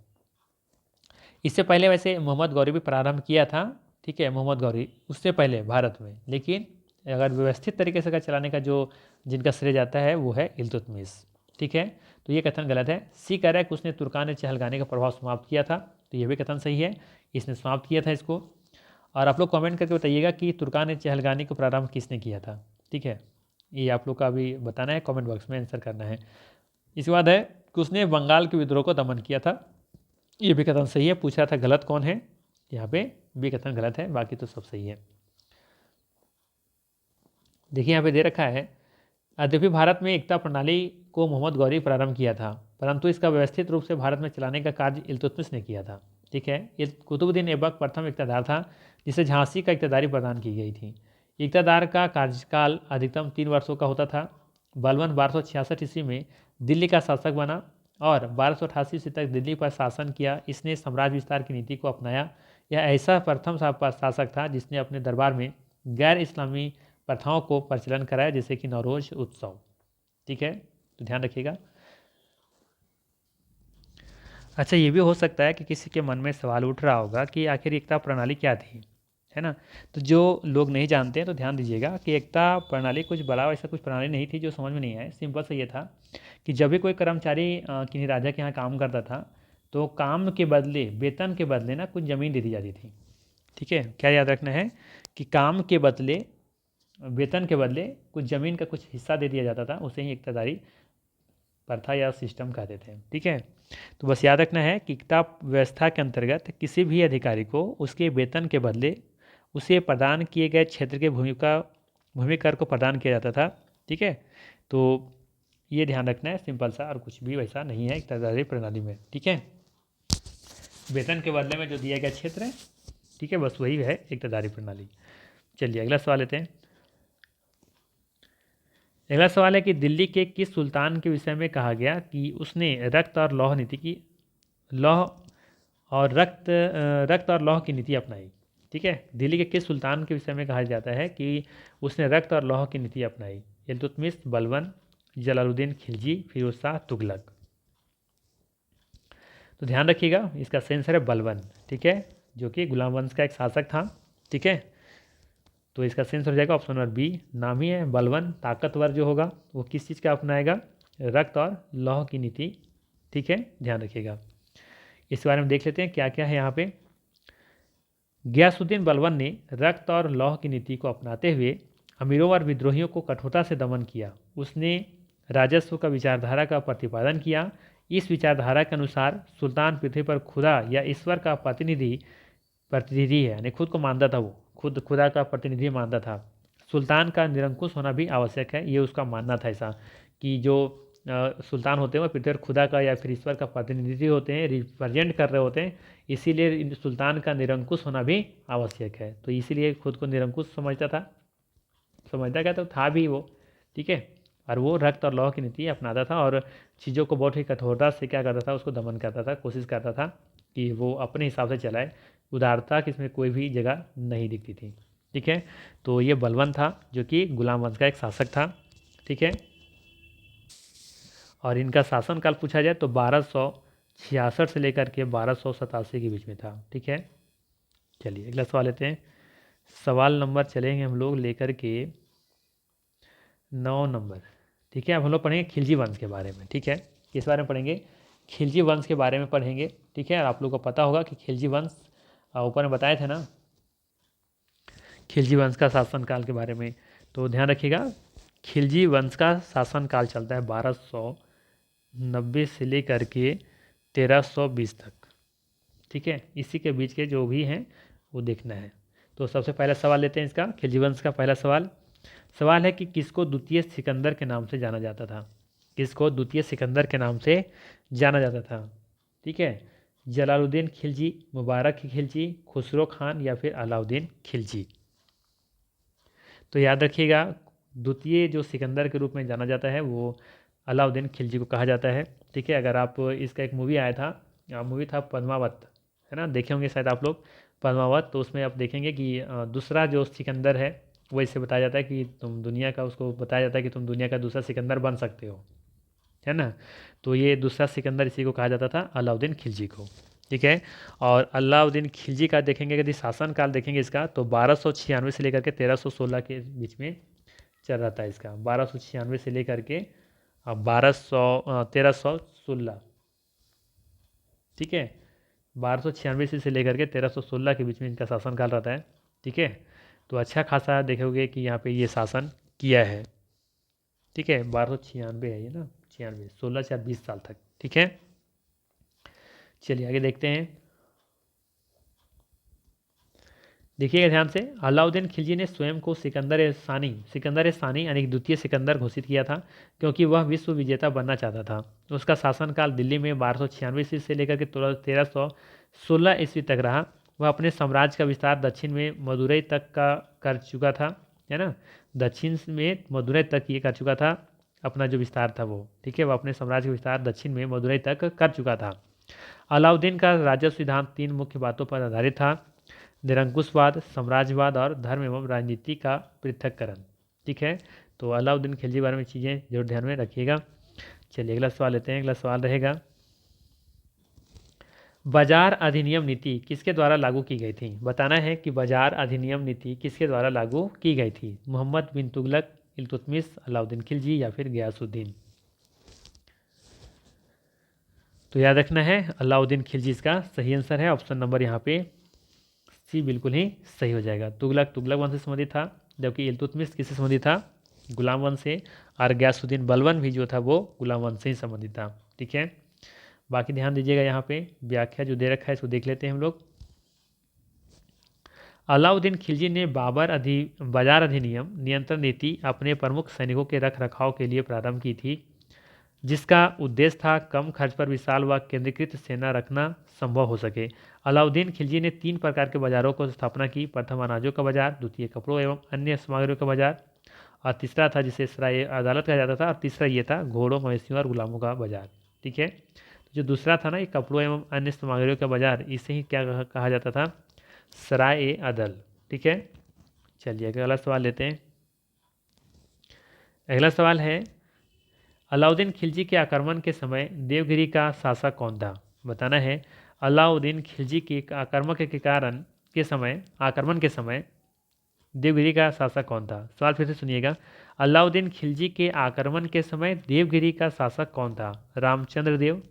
इससे पहले वैसे मोहम्मद गौरी भी प्रारंभ किया था। ठीक है, मोहम्मद गौरी उससे पहले भारत में, लेकिन अगर व्यवस्थित तरीके से अगर चलाने का जो जिनका श्रेय जाता है वो है इल्तुतमिश। ठीक है, तो ये कथन गलत है। सी कह रहा है कि उसने तुर्कान चहलगानी का प्रभाव समाप्त किया था, तो ये भी कथन सही है, इसने समाप्त किया था इसको। और आप लोग कमेंट करके बताइएगा कि तुर्कान ए चहलगानी को प्रारंभ किसने किया था। ठीक है, ये आप लोग का अभी बताना है, कमेंट बॉक्स में आंसर करना है। इसके बाद है कि उसने बंगाल के विद्रोह को दमन किया था। ये भी कथन सही है, पूछा था गलत कौन है, यहाँ पे भी कथन गलत है, बाकी तो सब सही है। देखिए यहाँ पे दे रखा है, यद्यपि भारत में एकता प्रणाली को मोहम्मद गौरी प्रारंभ किया था, परंतु इसका व्यवस्थित रूप से भारत में चलाने का कार्य इल्तुतमिश ने किया था। ठीक है, कुतुबुद्दीन ऐबक प्रथम इक़्तिदार था जिसे झांसी का इक़्तिदारी प्रदान की गई थी। इक़्तिदार का कार्यकाल अधिकतम 3 वर्षों का होता था। बलबन 1266 ईस्वी में दिल्ली का शासक बना और 1288 ईस्वी तक दिल्ली पर शासन किया। इसने साम्राज्य विस्तार की नीति को अपनाया। यह ऐसा प्रथम शासक था जिसने अपने दरबार में गैर इस्लामी प्रथाओं को प्रचलन कराया, जैसे कि नवरोज उत्सव। ठीक है, तो ध्यान रखिएगा। अच्छा, ये भी हो सकता है कि किसी के मन में सवाल उठ रहा होगा कि आखिर एकता प्रणाली क्या थी, है ना। तो जो लोग नहीं जानते हैं तो ध्यान दीजिएगा कि एकता प्रणाली कुछ बड़ा ऐसा कुछ प्रणाली नहीं थी जो समझ में नहीं आए। सिंपल सा ये था कि जब भी कोई कर्मचारी किन्हीं राजा के यहाँ काम करता था तो काम के बदले, वेतन के बदले ना कुछ ज़मीन दे दी जाती थी। ठीक है, क्या याद रखना है कि काम के बदले, वेतन के बदले कुछ ज़मीन का कुछ हिस्सा दे दिया जाता था, उसे ही इक़्तिदारी प्रथा या सिस्टम कहते थे। ठीक है, तो बस याद रखना है कि एकता व्यवस्था के अंतर्गत किसी भी अधिकारी को उसके वेतन के बदले उसे प्रदान किए गए क्षेत्र के भूमि कर को प्रदान किया जाता था। ठीक है, तो ये ध्यान रखना है, सिंपल सा, और कुछ भी वैसा नहीं है इक़्तिदारी प्रणाली में। ठीक है, वेतन के बदले में जो दिया गया क्षेत्र है, ठीक है, बस वही है इक़्तिदारी प्रणाली। चलिए अगला सवाल लेते हैं। अगला सवाल है कि दिल्ली के किस सुल्तान के विषय में कहा गया कि उसने रक्त और लौह नीति की रक्त और लौह की नीति अपनाई। ठीक है, दिल्ली के किस सुल्तान के विषय में कहा जाता है कि उसने रक्त और लौह की नीति अपनाई? इल्तुतमिश, बलबन, जलालुद्दीन खिलजी, फिरोज शाह, तुगलक। तो ध्यान रखिएगा, इसका सही आंसर है बलबन। ठीक है, जो कि गुलाम वंश का एक शासक था। ठीक है, तो इसका सेंस हो जाएगा ऑप्शन नंबर बी। नाम ही है बलबन, ताकतवर जो होगा वो किस चीज़ का अपनाएगा? रक्त और लौह की नीति। ठीक है, ध्यान रखिएगा। इस बारे में देख लेते हैं क्या क्या है यहाँ पे। गियासुद्दीन बलबन ने रक्त और लौह की नीति को अपनाते हुए अमीरों और विद्रोहियों को कठोरता से दमन किया। उसने राजस्व का विचारधारा का प्रतिपादन किया। इस विचारधारा के अनुसार सुल्तान पृथ्वी पर खुदा या ईश्वर का प्रतिनिधि है, यानी खुद को मानता था, वो खुद खुदा का प्रतिनिधि मानता था। सुल्तान का निरंकुश होना भी आवश्यक है, ये उसका मानना था ऐसा कि जो सुल्तान होते हैं वो पृथ्वी पर खुदा का या फिर ईश्वर का प्रतिनिधि होते हैं, रिप्रेजेंट कर रहे होते हैं, इसीलिए सुल्तान का निरंकुश होना भी आवश्यक है। तो इसीलिए खुद को निरंकुश समझता क्या, तो था भी वो। ठीक है, और वो रक्त और लौह की नीति अपनाता था और चीज़ों को बहुत ही कठोरता से क्या करता था, उसको दमन करता था, कोशिश करता था कि वो अपने हिसाब से चलाए। उदारता की इसमें कोई भी जगह नहीं दिखती थी। ठीक है, तो ये बलबन था जो कि गुलाम वंश का एक शासक था। ठीक है, और इनका शासनकाल पूछा जाए तो 1266 से लेकर के 1287 के बीच में था। ठीक है, चलिए अगला सवाल लेते हैं। सवाल नंबर चलेंगे हम लोग लेकर के 9 नंबर। ठीक है, अब हम लोग पढ़ेंगे खिलजी वंश के बारे में। ठीक है, किस बारे में पढ़ेंगे? खिलजी वंश के बारे में पढ़ेंगे। ठीक है, और आप लोग को पता होगा कि खिलजी वंश ऊपर में बताए थे ना, खिलजी वंश का शासनकाल के बारे में। तो ध्यान रखिएगा, खिलजी वंश का शासनकाल चलता है 1290 से लेकर के 1320 तक। ठीक है, इसी के बीच के जो भी हैं वो देखना है। तो सबसे पहला सवाल लेते हैं इसका, खिलजी वंश का पहला सवाल है कि किसको द्वितीय सिकंदर के नाम से जाना जाता था? किसको द्वितीय सिकंदर के नाम से जाना जाता था? ठीक है, जलालुद्दीन खिलजी, मुबारक खिलजी, खुसरो खान या फिर अलाउद्दीन खिलजी। तो याद रखिएगा, द्वितीय जो सिकंदर के रूप में जाना जाता है वो अलाउद्दीन खिलजी को कहा जाता है। ठीक है, अगर आप इसका एक मूवी आया था, मूवी था पद्मावत, है ना, देखे होंगे शायद आप लोग पद्मावत। तो उसमें आप देखेंगे कि दूसरा जो सिकंदर है वो इससे बताया जाता है कि तुम दुनिया का, उसको बताया जाता है कि तुम दुनिया का दूसरा सिकंदर बन सकते हो, है ना। तो ये दूसरा सिकंदर इसी को कहा जाता था, अलाउद्दीन खिलजी को। ठीक है, और अलाउद्दीन खिलजी का देखेंगे, यदि शासनकाल देखेंगे इसका तो 1296 से लेकर के 1316 के बीच में चल रहा था इसका। 1296 से लेकर के 1316। ठीक है, 1296 से लेकर के 1316 के बीच में इनका शासनकाल रहता है। ठीक है। तो अच्छा खासा देखोगे कि यहाँ पे ये शासन किया है। ठीक है, 1296 है ये ना, 96, 16 से 20 साल तक। ठीक है, चलिए आगे देखते हैं। देखिएगा ध्यान से, अलाउद्दीन खिलजी ने स्वयं को सिकंदर ए सानी यानी कि द्वितीय सिकंदर घोषित किया था, क्योंकि वह विश्व विजेता बनना चाहता था। उसका शासनकाल दिल्ली में 1296 ईस्वी से लेकर के 1316 ईस्वी तक रहा। वह अपने साम्राज्य का विस्तार दक्षिण में मदुरई तक का कर चुका था, है ना। दक्षिण में मदुरई तक ये कर चुका था अपना जो विस्तार था वो। ठीक है, वह अपने साम्राज्य का विस्तार दक्षिण में मदुरई तक कर चुका था। अलाउद्दीन का राजस्व सिद्धांत 3 मुख्य बातों पर आधारित था: निरंकुशवाद, साम्राज्यवाद और धर्म एवं राजनीति का पृथक्करण। ठीक है, तो अलाउद्दीन खिलजी के बारे में चीज़ें जरूर ध्यान में रखिएगा। चलिए अगला सवाल लेते हैं। अगला सवाल रहेगा, बाजार अधिनियम नीति किसके द्वारा लागू की गई थी? बताना है कि बाजार अधिनियम नीति किसके द्वारा लागू की गई थी? मोहम्मद बिन तुगलक, इल्तुतमिश, अलाउद्दीन खिलजी या फिर गयासुद्दीन? तो याद रखना है अलाउद्दीन खिलजी इसका सही आंसर है। ऑप्शन नंबर यहाँ पे सी बिल्कुल ही सही हो जाएगा। तुगलक वंश से संबंधित था, जबकि इल्तुतमिश किससे संबंधित था? गुलाम वंश से। और गयासुद्दीन बलबन भी जो था वो गुलाम वंश से ही संबंधित था। ठीक है, बाकी ध्यान दीजिएगा, यहाँ पे व्याख्या जो दे रखा है इसको देख लेते हैं हम लोग। अलाउद्दीन खिलजी ने बाजार अधिनियम नियंत्रण नीति अपने प्रमुख सैनिकों के रख रखाव के लिए प्रारंभ की थी, जिसका उद्देश्य था कम खर्च पर विशाल व केंद्रीकृत सेना रखना संभव हो सके। अलाउद्दीन खिलजी ने 3 प्रकार के बाजारों को स्थापना की: प्रथम अनाजों का बाजार, द्वितीय कपड़ों एवं अन्य सामग्रियों का बाजार, और तीसरा था जिसे सराय अदालत कहा जाता था, और तीसरा ये था घोड़ों, मवेशियों और गुलामों का बाजार। ठीक है, तो जो दूसरा था ना ये कपड़ों एवं अन्य सामग्रियों का बाजार, इसे ही क्या कहा जाता था? सराय ए अदल। ठीक है, चलिए अगला सवाल लेते हैं। अगला सवाल है, अलाउद्दीन खिलजी के आक्रमण के समय देवगिरी का शासक कौन था? बताना है अलाउद्दीन खिलजी के आक्रमण के समय देवगिरी का शासक कौन था? सवाल फिर से सुनिएगा, अलाउद्दीन खिलजी के आक्रमण के समय देवगिरी का शासक कौन था? रामचंद्र देव,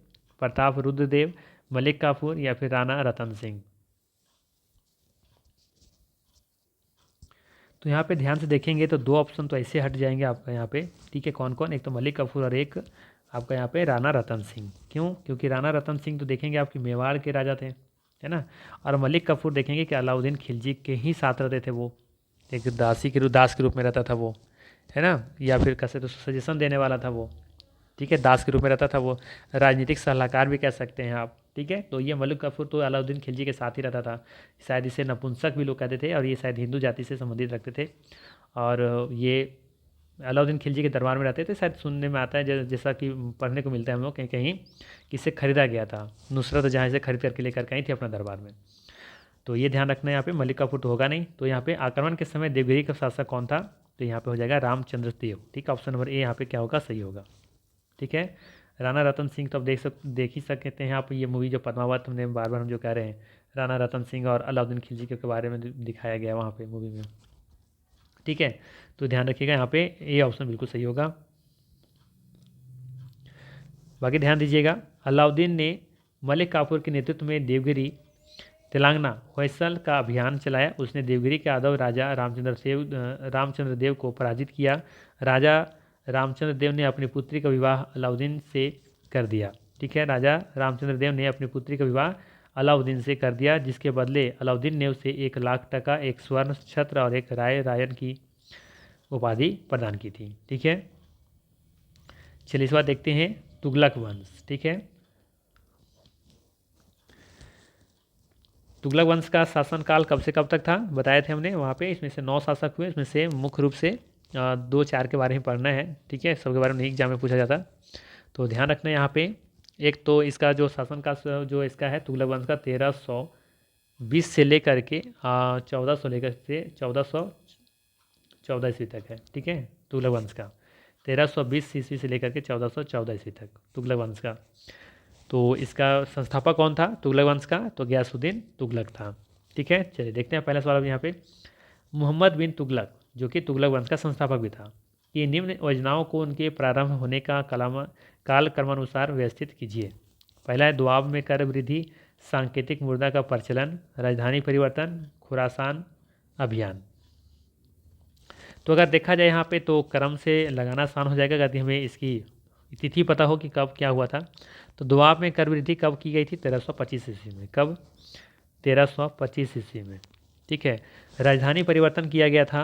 प्रताप रुद्र देव, मलिक काफूर या फिर राणा रतन सिंह? तो यहाँ पे ध्यान से देखेंगे तो 2 ऑप्शन तो ऐसे हट जाएंगे आपका यहाँ पे। ठीक है, कौन कौन? एक तो मलिक काफूर और एक आपका यहाँ पे राणा रतन सिंह। क्यों? क्योंकि राणा रतन सिंह तो देखेंगे आपके मेवाड़ के राजा थे, है ना। और मलिक काफूर देखेंगे कि अलाउद्दीन खिलजी के ही साथ रहते थे वो, एक दास के रूप में रहता था वो, है ना। या फिर कैसे तो सजेशन देने वाला था वो। ठीक है, दास के रूप में रहता था वो, राजनीतिक सलाहकार भी कह सकते हैं आप। ठीक है, तो ये मलिक काफूर तो अलाउद्दीन खिलजी के साथ ही रहता था। शायद इसे नपुंसक भी लोग कहते थे, और ये शायद हिंदू जाति से संबंधित रखते थे। और ये अलाउद्दीन खिलजी के दरबार में रहते थे। शायद सुनने में आता है जैसा कि पढ़ने को मिलता है हम लोग कहीं कहीं कि इसे खरीदा गया था, नुसरत जहाँ से खरीद करके लेकर के आई थी अपना दरबार में। तो ये ध्यान रखना है, यहाँ पे मलिक काफूर तो होगा नहीं। तो यहाँ पे आक्रमण के समय देवगिरी का शासक कौन था? तो यहाँ पे हो जाएगा रामचंद्र देव। ठीक है, ऑप्शन नंबर ए यहाँ पे क्या होगा? सही होगा। ठीक है, राणा रतन सिंह तो अब देख ही सकते हैं आप। ये मूवी जो पद्मावत हमने बार बार हम जो कह रहे हैं, राणा रतन सिंह और अलाउद्दीन खिलजी के बारे में दिखाया गया वहाँ पे मूवी में। ठीक है, तो ध्यान रखिएगा यहाँ पे ये ऑप्शन बिल्कुल सही होगा। बाकी ध्यान दीजिएगा, अलाउद्दीन ने मलिक काफूर के नेतृत्व में देवगिरी, तेलंगाना, होयसल का अभियान चलाया। उसने देवगिरी के यादव राजा रामचंद्र देव को पराजित किया। राजा रामचंद्र देव ने अपनी पुत्री का विवाह अलाउद्दीन से कर दिया। ठीक है, राजा रामचंद्र देव ने अपनी पुत्री का विवाह अलाउद्दीन से कर दिया, जिसके बदले अलाउद्दीन ने उसे 1 लाख टका, एक स्वर्ण छत्र और एक रायन की उपाधि प्रदान की थी। ठीक है, चलिए इस बार देखते हैं तुगलक वंश। ठीक है, तुगलक वंश का शासनकाल कब से कब तक था? बताए थे हमने वहाँ पे। इसमें से 9 शासक हुए। इसमें से मुख्य रूप से 2-4 के बारे में पढ़ना है। ठीक है, सबके बारे में नहीं एग्जाम में पूछा जाता। तो ध्यान रखना है यहाँ पे, एक तो इसका जो शासनकाल जो इसका है तुगलक वंश का 1320 से लेकर के 1400 लेकर से 1414 ईस्वी तक है। ठीक है, तुगलक वंश का 1320 ईस्वी से लेकर के 1414 ईस्वी तक तुगलक वंश का। तो इसका संस्थापक कौन था तुगलक वंश का? तो गयासुद्दीन तुगलक था। ठीक है, चलिए देखते हैं पहला सवाल अब यहाँ पे। मोहम्मद बिन तुगलक जो कि तुगलक वंश का संस्थापक भी था, ये निम्न योजनाओं को उनके प्रारंभ होने का काल क्रमानुसार व्यवस्थित कीजिए। पहला है दुआब में कर वृद्धि, सांकेतिक मुद्रा का प्रचलन, राजधानी परिवर्तन, खुरासान अभियान। तो अगर देखा जाए यहाँ पे तो क्रम से लगाना आसान हो जाएगा यदि हमें इसकी तिथि पता हो कि कब क्या हुआ था। तो दोआब में कर वृद्धि कब की गई थी? 1325 ईस्वी में। कब? 1325 ईस्वी में। ठीक है। राजधानी परिवर्तन किया गया था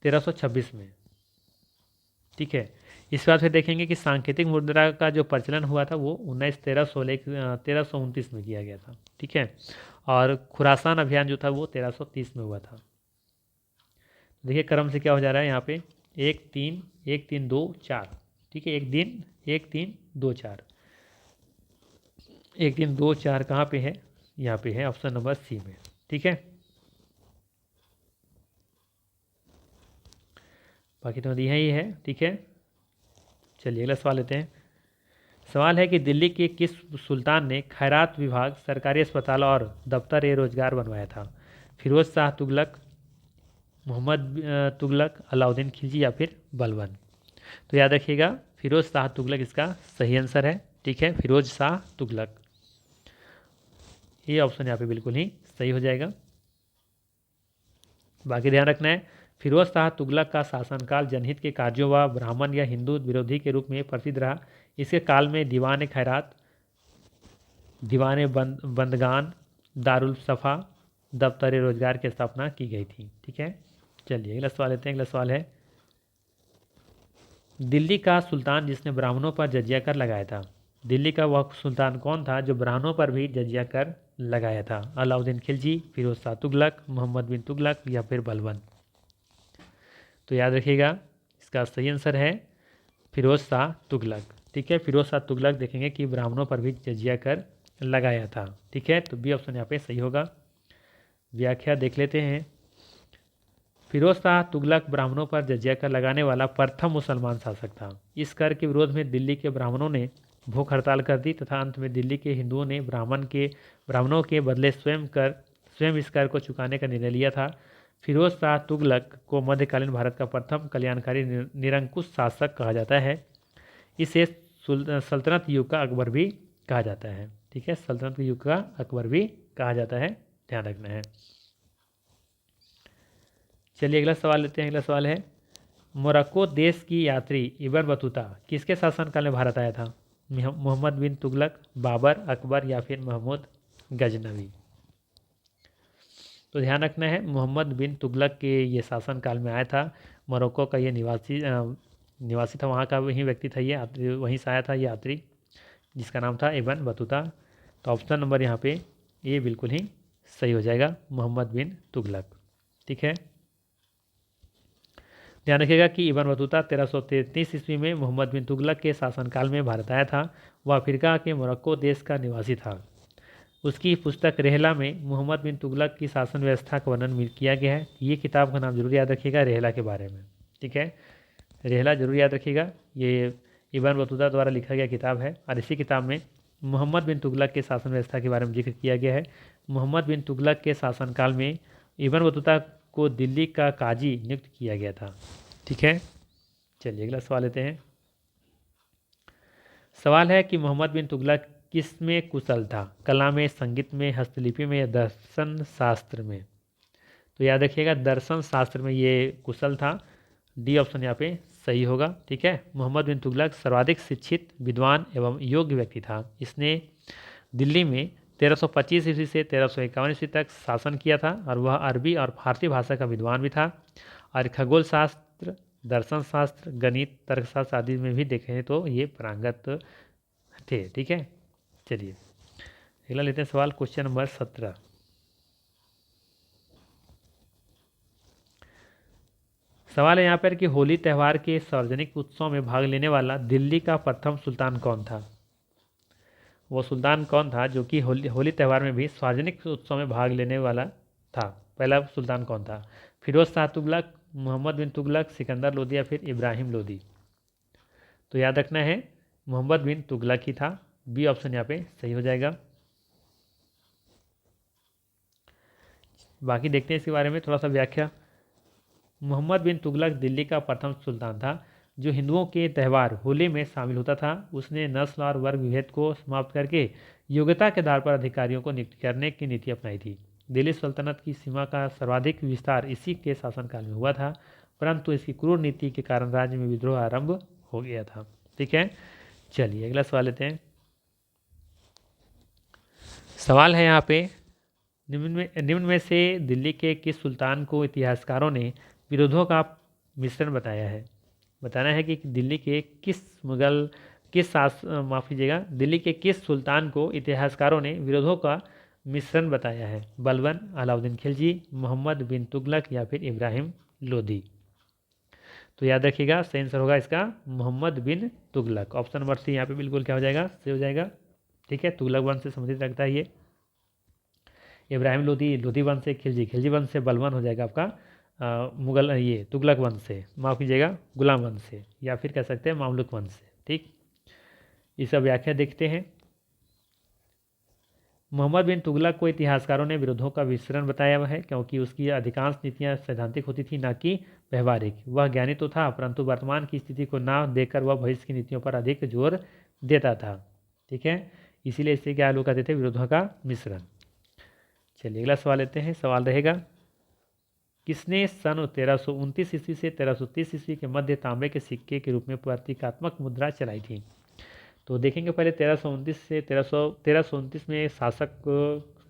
1326 में। ठीक है। इसके बाद फिर देखेंगे कि सांकेतिक मुद्रा का जो प्रचलन हुआ था वो 1329 में किया गया था। ठीक है। और खुरासान अभियान जो था वो 1330 में हुआ था। देखिए क्रम से क्या हो जा रहा है यहाँ पे, 1 3 1 3 2 4। ठीक है। 1 3 1 3 2 4, 1 3 2 4 कहाँ पे है? यहाँ पे है ऑप्शन नंबर सी में। ठीक है। बाकी तो यही है। ठीक है। चलिए अगला सवाल लेते हैं। सवाल है कि दिल्ली के किस सुल्तान ने खैरात विभाग, सरकारी अस्पताल और दफ्तर ए रोजगार बनवाया था? फिरोज शाह तुगलक, मोहम्मद तुगलक, अलाउद्दीन खिलजी या फिर बलबन? तो याद रखिएगा फिरोज शाह तुगलक इसका सही आंसर है। ठीक है। फिरोज शाह तुगलक, ये ऑप्शन यहाँ पे बिल्कुल ही सही हो जाएगा। बाकी ध्यान रखना है फिरोज शाह तुगलक का शासनकाल जनहित के कार्यों व ब्राह्मण या हिंदू विरोधी के रूप में प्रसिद्ध रहा। इसके काल में दीवान खैरात, दीवान बंदगान, दारुल सफ़ा, दफ्तर रोजगार की स्थापना की गई थी। ठीक है। चलिए अगला सवाल लेते हैं। अगला सवाल है, दिल्ली का सुल्तान जिसने ब्राह्मणों पर जजिया कर लगाया था, दिल्ली का वह सुल्तान कौन था जो ब्राह्मणों पर भी जजिया कर लगाया था? अलाउद्दीन खिलजी, फिरोज शाह तुगलक, मोहम्मद बिन तुगलक या फिर बलबन? तो याद रखिएगा इसका सही आंसर है फिरोज शाह तुगलक। ठीक है। फिरोज शाह तुगलक देखेंगे कि ब्राह्मणों पर भी जजिया कर लगाया था। ठीक है। तो बी ऑप्शन यहाँ पे सही होगा। व्याख्या देख लेते हैं। फिरोज शाह तुगलक ब्राह्मणों पर जजिया कर लगाने वाला प्रथम मुसलमान शासक था। इस कर के विरोध में दिल्ली के ब्राह्मणों ने भूख हड़ताल कर दी तथा अंत में दिल्ली के हिंदुओं ने ब्राह्मणों के बदले स्वयं इस कर को चुकाने का निर्णय लिया था। फिरोज शाह तुगलक को मध्यकालीन भारत का प्रथम कल्याणकारी निरंकुश शासक कहा जाता है। इसे सल्तनत युग का अकबर भी कहा जाता है। ठीक है। सल्तनत युग का अकबर भी कहा जाता है, ध्यान रखना है। चलिए अगला सवाल लेते हैं। अगला सवाल है, मोरक्को देश की यात्री इब्न बतूता किसके शासनकाल में भारत आया था? मोहम्मद बिन तुगलक, बाबर, अकबर या फिर महमूद गजनवी? तो ध्यान रखना है मोहम्मद बिन तुगलक के ये शासनकाल में आया था। मोरक्को का ये निवासी था, वहाँ का वही व्यक्ति था, ये वहीं से आया था ये यात्री जिसका नाम था इब्न बतूता। तो ऑप्शन नंबर यहाँ पे ये बिल्कुल ही सही हो जाएगा, मोहम्मद बिन तुगलक। ठीक है। ध्यान रखिएगा कि इब्न बतूता 1333 ईस्वी में मोहम्मद बिन तुगलक के शासनकाल में भारत आया था। वह अफ्रीका के मोरक्को देश का निवासी था। उसकी पुस्तक रेहला में मोहम्मद बिन तुगलक की शासन व्यवस्था का वर्णन किया गया है। ये किताब का नाम जरूर याद रखिएगा, रेहला के बारे में। ठीक है। रेहला जरूर याद रखिएगा, ये इब्न बतूता द्वारा लिखा गया किताब है और इसी किताब में मोहम्मद बिन तुगलक के शासन व्यवस्था के बारे में जिक्र किया गया है। मोहम्मद बिन तुगलक के शासनकाल में इब्न बतूता को दिल्ली का काजी नियुक्त किया गया था। ठीक है। चलिए अगला सवाल लेते हैं। सवाल है कि मोहम्मद बिन तुगलक किस में कुशल था? कला में, संगीत में, हस्तलिपि में या दर्शन शास्त्र में? तो याद रखिएगा दर्शन शास्त्र में ये कुशल था। डी ऑप्शन यहाँ पे सही होगा। ठीक है। मोहम्मद बिन तुगलक सर्वाधिक शिक्षित, विद्वान एवं योग्य व्यक्ति था। इसने दिल्ली में 1325 ईस्वी से 1351 ईस्वी तक शासन किया था और वह अरबी और फारसी भाषा का विद्वान भी था और खगोल शास्त्र, दर्शन शास्त्र, गणित, तर्कशास्त्र आदि में भी देखें तो ये पारंगत थे। ठीक है। चलिए अगला लेते हैं सवाल, क्वेश्चन नंबर 17। सवाल है यहाँ पर कि होली त्यौहार के सार्वजनिक उत्सव में भाग लेने वाला दिल्ली का प्रथम सुल्तान कौन था? वो सुल्तान कौन था जो कि होली त्यौहार में भी सार्वजनिक उत्सव में भाग लेने वाला था? पहला सुल्तान कौन था? फिरोज शाह तुगलक, मोहम्मद बिन तुगलक, सिकंदर लोदी या फिर इब्राहिम लोदी? तो याद रखना है मोहम्मद बिन तुगलक ही था। बी ऑप्शन यहाँ पे सही हो जाएगा। बाकी देखते हैं इसके बारे में थोड़ा सा व्याख्या। मोहम्मद बिन तुगलक दिल्ली का प्रथम सुल्तान था जो हिंदुओं के त्यौहार होली में शामिल होता था। उसने नस्ल और वर्ग विभेद को समाप्त करके योग्यता के आधार पर अधिकारियों को नियुक्त करने की नीति अपनाई थी। दिल्ली सल्तनत की सीमा का सर्वाधिक विस्तार इसी के शासनकाल में हुआ था, परंतु इसकी क्रूर नीति के कारण राज्य में विद्रोह आरंभ हो गया था। ठीक है, चलिए अगला सवाल लेते हैं। सवाल है यहाँ पे, निम्न में से दिल्ली के किस सुल्तान को इतिहासकारों ने विरोधों का मिश्रण बताया है? बताना है कि दिल्ली के माफ़ कीजिएगा, दिल्ली के किस सुल्तान को इतिहासकारों ने विरोधों का मिश्रण बताया है? बलबन, अलाउद्दीन खिलजी, मोहम्मद बिन तुगलक या फिर इब्राहिम लोदी? तो याद रखिएगा, सही आंसर होगा इसका मोहम्मद बिन तुगलक। ऑप्शन नंबर सी यहाँ पे बिल्कुल क्या हो जाएगा, सही हो जाएगा। ठीक है, तुगलक वंश से संबंधित रखता है ये। इब्राहिम लोदी, लोदी वंश से। खिलजी, खिलजी वंश से। बलबन हो जाएगा आपका मुगल ये तुगलक वंश से, माफ़ कीजिएगा गुलाम वंश से, या फिर कह सकते हैं मामलुक वंश से। ठीक, इसका व्याख्या देखते हैं। मोहम्मद बिन तुगलक को इतिहासकारों ने विरोधों का विस्तरण बताया हुआ है, क्योंकि उसकी अधिकांश नीतियां सैद्धांतिक होती थी, ना कि व्यवहारिक। वह ज्ञानी तो था, परंतु वर्तमान की स्थिति को ना देखकर वह भविष्य की नीतियों पर अधिक जोर देता था। ठीक है, इसीलिए इसे क्या लोग कहते थे, विरोधों का मिश्रण। चलिए अगला सवाल लेते हैं। सवाल रहेगा, किसने सन 1329 ईस्वी से 1330 ईस्वी के मध्य तांबे के सिक्के के रूप में प्रतीकात्मक मुद्रा चलाई थी? तो देखेंगे पहले 1329 से 1329 में शासक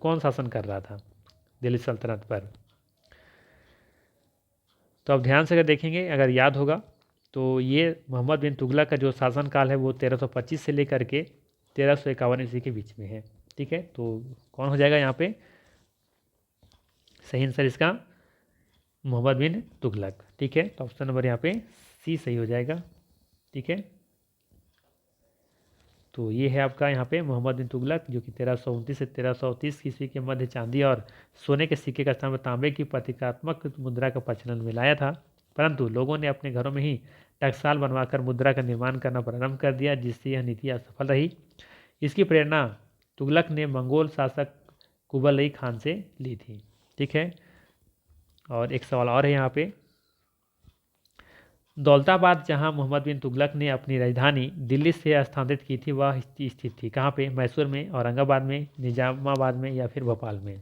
कौन शासन कर रहा था दिल्ली सल्तनत पर? तो अब ध्यान से अगर देखेंगे, अगर याद होगा तो ये मोहम्मद बिन तुगलक का जो शासनकाल है वो 1325 से लेकर के 1351 ईस्वी के बीच में है। ठीक है, तो कौन हो जाएगा यहाँ पे सही आंसर इसका? मोहम्मद बिन तुगलक। ठीक है, तो ऑप्शन नंबर यहाँ पे सी सही हो जाएगा। ठीक है, तो ये है आपका यहाँ पे मोहम्मद बिन तुगलक, जो कि 1329 से 1330 ईस्वी के मध्य चांदी और सोने के सिक्के का स्थान तांबे की प्रतीकात्मक मुद्रा का प्रचलन में लाया था। परंतु लोगों ने अपने घरों में ही टकसाल बनवाकर मुद्रा का निर्माण करना प्रारंभ कर दिया, जिससे यह नीति असफल रही। इसकी प्रेरणा तुगलक ने मंगोल शासक कुबलई खान से ली थी। ठीक है, और एक सवाल और है यहाँ पे, दौलताबाद जहां मोहम्मद बिन तुगलक ने अपनी राजधानी दिल्ली से स्थानांतरित की थी, वह स्थित थी कहाँ पे? मैसूर में, औरंगाबाद में, निजामाबाद में या फिर भोपाल में?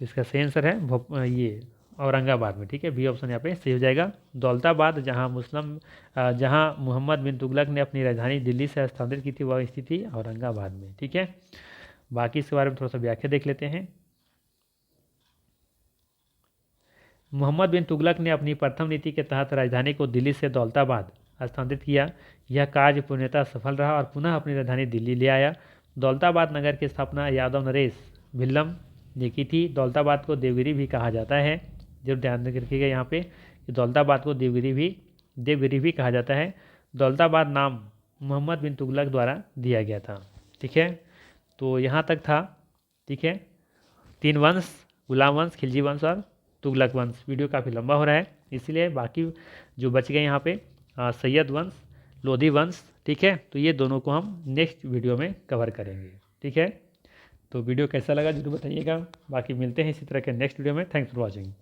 तो इसका सही आंसर है ये औरंगाबाद में। ठीक है, बी ऑप्शन यहाँ पे सही हो जाएगा। दौलताबाद जहां मोहम्मद बिन तुगलक ने अपनी राजधानी दिल्ली से स्थानांतरित की थी, वह स्थित थी औरंगाबाद में। ठीक है, बाकी इसके बारे में थोड़ा सा व्याख्या देख लेते हैं। मोहम्मद बिन तुगलक ने अपनी प्रथम नीति के तहत राजधानी को दिल्ली से दौलताबाद स्थानांतरित किया। यह कार्य पूर्णतः सफल रहा और पुनः अपनी राजधानी दिल्ली ले आया। दौलताबाद नगर की स्थापना यादव नरेश भिल्लम ने की थी। दौलताबाद को देवगिरी भी कहा जाता है, जरूर ध्यान रखिएगा यहाँ पे कि दौलताबाद को देवगिरी भी कहा जाता है। दौलताबाद नाम मोहम्मद बिन तुगलक द्वारा दिया गया था। ठीक है, तो यहाँ तक था। ठीक है, 3 वंश, गुलाम वंश, खिलजी वंश और तुगलक वंश। वीडियो काफ़ी लंबा हो रहा है, इसलिए बाकी जो बच गए यहाँ पे सैयद वंश, लोधी वंश। ठीक है, तो ये दोनों को हम नेक्स्ट वीडियो में कवर करेंगे। ठीक है, तो वीडियो कैसा लगा जरूर बताइएगा। बाकी मिलते हैं इसी तरह के नेक्स्ट वीडियो में। Thanks for watching.